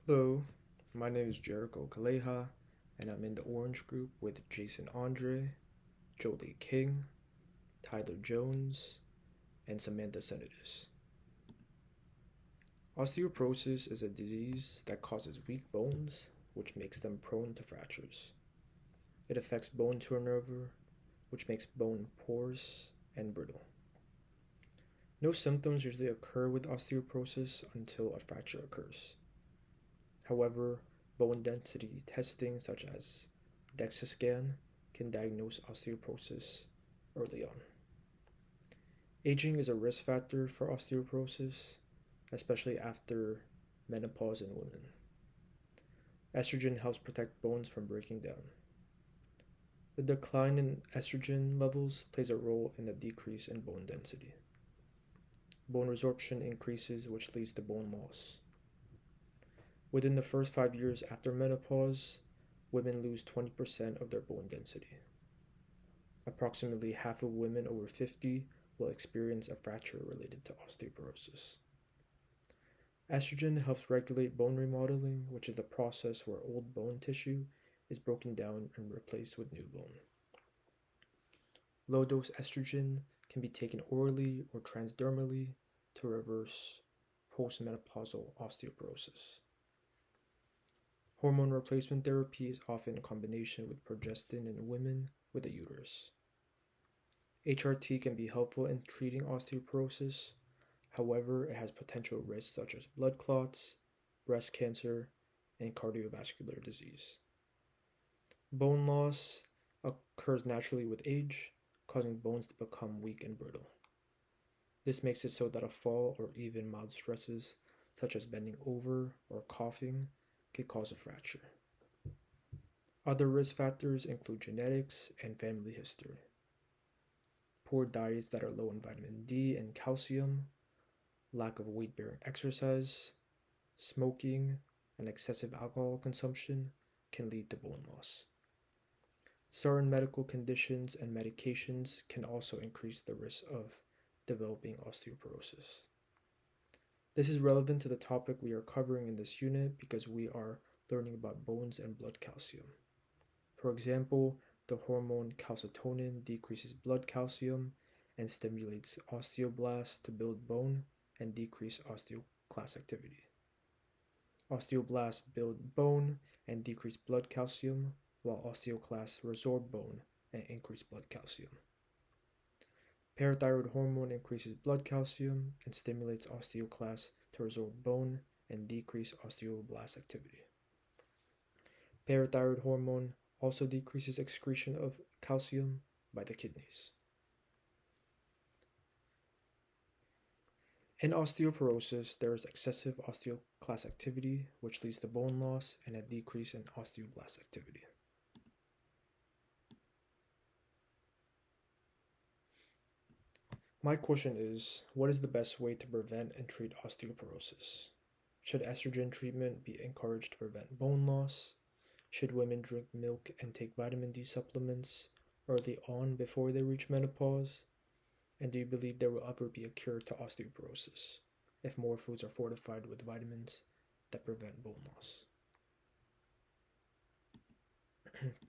Hello, my name is Jericho Kaleha, and I'm in the Orange Group with Jason Andre, Jolie King, Tyler Jones, and Samantha Senadis. Osteoporosis is a disease that causes weak bones, which makes them prone to fractures. It affects bone turnover, which makes bone porous and brittle. No symptoms usually occur with osteoporosis until a fracture occurs. However, bone density testing such as DEXA scan can diagnose osteoporosis early on. Aging is a risk factor for osteoporosis, especially after menopause in women. Estrogen helps protect bones from breaking down. The decline in estrogen levels plays a role in the decrease in bone density. Bone resorption increases, which leads to bone loss. Within the first 5 years after menopause, women lose 20% of their bone density. Approximately half of women over 50 will experience a fracture related to osteoporosis. Estrogen helps regulate bone remodeling, which is the process where old bone tissue is broken down and replaced with new bone. Low dose estrogen can be taken orally or transdermally to reverse postmenopausal osteoporosis. Hormone replacement therapy is often in combination with progestin in women with a uterus. HRT can be helpful in treating osteoporosis. However, it has potential risks such as blood clots, breast cancer, and cardiovascular disease. Bone loss occurs naturally with age, causing bones to become weak and brittle. This makes it so that a fall or even mild stresses, such as bending over or coughing, could cause a fracture. Other risk factors include genetics and family history. Poor diets that are low in vitamin D and calcium, lack of weight bearing exercise, smoking, and excessive alcohol consumption can lead to bone loss. Certain medical conditions and medications can also increase the risk of developing osteoporosis. This is relevant to the topic we are covering in this unit because we are learning about bones and blood calcium. For example, the hormone calcitonin decreases blood calcium and stimulates osteoblasts to build bone and decrease osteoclast activity. Osteoblasts build bone and decrease blood calcium, while osteoclasts resorb bone and increase blood calcium. Parathyroid hormone increases blood calcium and stimulates osteoclasts to resorb bone and decrease osteoblast activity. Parathyroid hormone also decreases excretion of calcium by the kidneys. In osteoporosis, there is excessive osteoclast activity, which leads to bone loss and a decrease in osteoblast activity. My question is, what is the best way to prevent and treat osteoporosis? Should estrogen treatment be encouraged to prevent bone loss? Should women drink milk and take vitamin D supplements early on before they reach menopause? And do you believe there will ever be a cure to osteoporosis if more foods are fortified with vitamins that prevent bone loss?